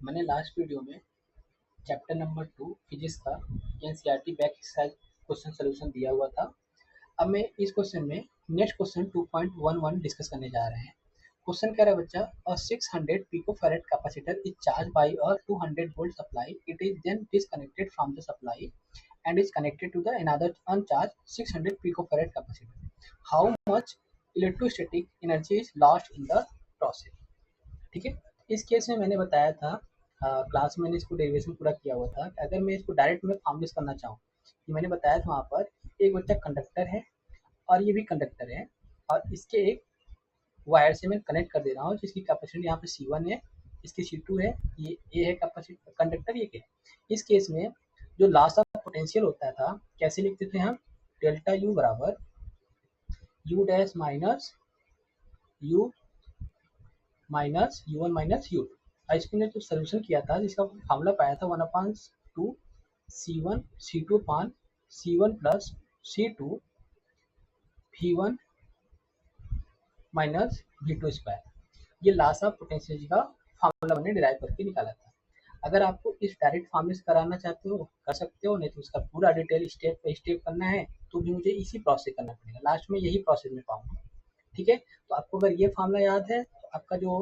मैंने last video में chapter number 2 physics का NCERT back exercise question solution दिया हुआ था। अब मैं इस क्वेश्चन में नेक्स्ट क्वेश्चन 2.11 डिस्कस करने जा रहे हैं। क्वेश्चन कह रहा है बच्चा, a 600 picofarad capacitor is charge by a 200 volt supply, it is then disconnected from the supply and is connected to the another uncharged 600 picofarad capacitor. How much electrostatic energy is lost in the process? ठीक है। इस case में मैंने बताया था, class में मैंने इसको डेरिवेशन पूरा किया हुआ था। अगर मैं इसको डायरेक्ट में फॉर्मुलेट करना चाहूँ कि मैंने बताया था वहाँ पर एक बच्चा कंडक्टर है और ये भी कंडक्टर है और इसके एक वायर से मैं कनेक्ट कर दे रहा हूँ जिसकी कैपेसिटी यहाँ पे C1 है, इसकी C2 है, ये है कैपेसिटी कंडक्टर, ये क्या है। इस केस में जो लॉस ऑफ पोटेंशियल होता था कैसे लिखते थे हम, डेल्टा यू बराबर you dash minus you minus U1 minus U2। और इसको जो सोल्यूशन किया था जिसका फार्मूला पाया था 1/2 C1 C2 अपान C1 plus C2 V1 minus V2 square. ये लॉस ऑफ पोटेंशियल का फार्मूला मैंने डिराइव करके निकाला था। अगर आपको इस डायरेक्ट फॉर्म में कराना चाहते हो कर सकते हो, नहीं तो उसका पूरा डिटेल स्टेप बाई स्टेप करना है तो भी मुझे इसी प्रोसेस करना पड़ेगा। लास्ट में यही प्रोसेस में पाऊंगा। ठीक है, तो आपको अगर ये फार्मूला याद है तो आपका जो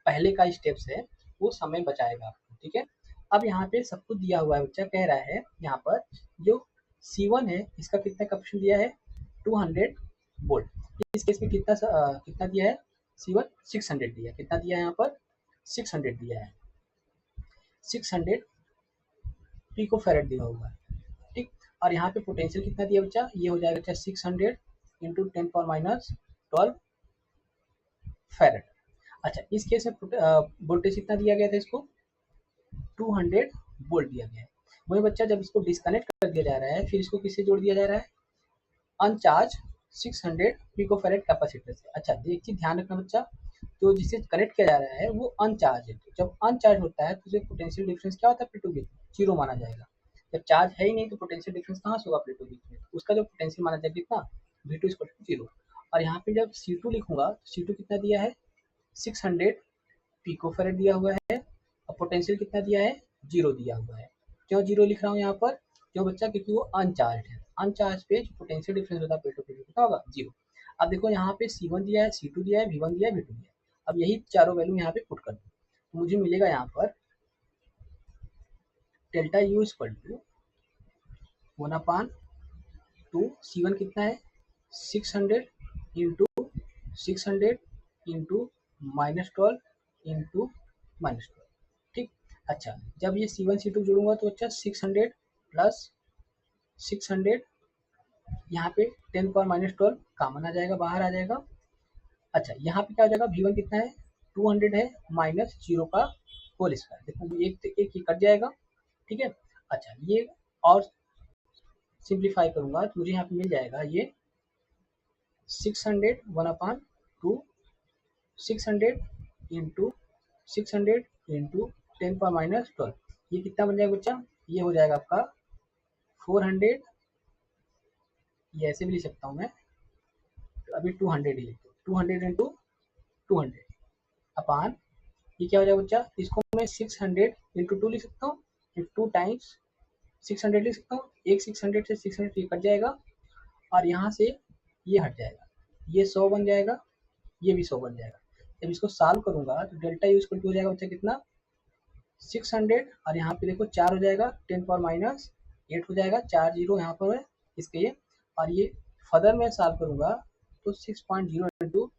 पहले का स्टेप्स है वो समय बचाएगा आपको। ठीक है, अब यहाँ पे सब कुछ दिया हुआ है। बच्चा कह रहा है यहाँ पर जो C1 है इसका कितना कैपेसिटी दिया है 200 वोल्ट। इस केस में कितना दिया है C1 600 दिया, कितना दिया है यहाँ पर 600 दिया है, 600 पिकोफैरेड दिया हुआ है। ठीक, और यहाँ पे पोटेंशियल कितना दिया बच्चा, ये हो जाएगा बच्चा 600 इंटू 10⁻12 फैरेड। अच्छा, इस केस में वोल्टेज कितना दिया गया था, इसको 200 वोल्ट दिया गया है। वही बच्चा जब इसको डिस्कनेक्ट कर दिया जा रहा है फिर इसको किससे जोड़ दिया जा रहा है, अनचार्ज 600 पिकोफैरेड कैपेसिटर से। अच्छा, एक चीज ध्यान रखना बच्चा, जो जिसे कनेक्ट किया जा रहा है वो अनचार्ज है। तो जब अनचार्ज होता है तो उसे पोटेंशियल डिफरेंस क्या होता है, प्लेटों बीच जीरो माना जाएगा। जब चार्ज है ही नहीं तो पोटेंशियल डिफरेंस कहाँ से होगा प्लेटों बीच में, उसका जो पोटेंशियल माना जाएगा कितना V2 इक्वल टू जीरो। और यहाँ पे जब C2 लिखूंगा तो C2 कितना दिया है 600 पिकोफैरेड दिया हुआ है और पोटेंशियल कितना दिया है जीरो दिया हुआ है। क्यों जीरो लिख रहा हूँ यहाँ पर, क्यों बच्चा, क्योंकि वो अनचार्ज है। अनचार्ज पे जो पोटेंशियल डिफरेंस होता है प्लेटों के बीच कितना होगा जीरो। अब देखो यहाँ पे C1 दिया है, C2 दिया है, V1 दिया है, V2 दिया है। अब यही चारों वैल्यू यहाँ पे पुट कर दो तो मुझे मिलेगा यहाँ पर delta U equal to 1/2 C1 कितना है 600 इंटू 600 इंटू -12 इंटू -12। ठीक, अच्छा, जब ये C1 C2 जोड़ूंगा तो अच्छा 600 प्लस 600 यहाँ पे 10⁻12 कॉमन आ जाएगा, बाहर आ जाएगा। अच्छा, यहाँ पे क्या हो जाएगा, V1 कितना है 200 है माइनस जीरो का होल स्क्वायर। देखो एक तो एक ये कट जाएगा। ठीक है, अच्छा ये और सिंप्लीफाई करूंगा तो मुझे यहाँ पे मिल जाएगा ये 600 1/2 600 इंटू 600 इंटू 10⁻12। ये कितना बन जाएगा बच्चा, ये हो जाएगा आपका 400। ये ऐसे भी लिख सकता हूँ मैं, तो अभी 200 ही लिखता हूँ, 200 इंटू 200 अपान ये क्या हो जाएगा बच्चा, इसको मैं 600 इंटू 2 लिख सकता हूँ, फिर 2 टाइम्स 600 लिख सकता हूँ। एक 600 से 600 ये कट जाएगा और यहाँ से ये हट जाएगा, ये 100 बन जाएगा, ये भी 100 बन जाएगा। जब इसको सॉल्व करूंगा तो डेल्टा यू इक्वल टू हो जाएगा बच्चा कितना 600 और यहाँ पे देखो 4 हो जाएगा 10⁻8 हो जाएगा, 4 जीरो यहाँ पर है इसके ये। और ये फर्दर मैं सॉल्व करूंगा तो 6.0 इंटू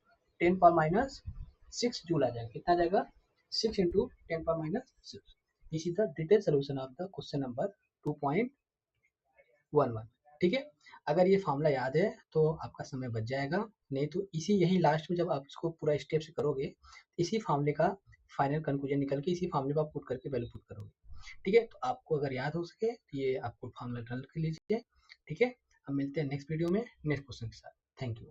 10⁻6 जूल आ जाएगा, कितना जाएगा 6 into 10⁻6। This is the detail solution of the question number 2.11। ठीक है, अगर ये फॉर्मूला याद है तो आपका समय बच जाएगा, नहीं तो इसी यही लास्ट में जब आप इसको पूरा स्टेप से करोगे इसी फॉर्मूले का फाइनल कंक्लूजन निकल के इसी फॉर्मूले पर आप पुट करके वैल्यू पुट करोगे। ठीक है, तो आपको अगर याद हो सके तो ये आपको फॉर्मूला रन कर लीजिए। ठीक है, हम मिलते हैं नेक्स्ट वीडियो में नेक्स्ट क्वेश्चन के साथ। Thank you.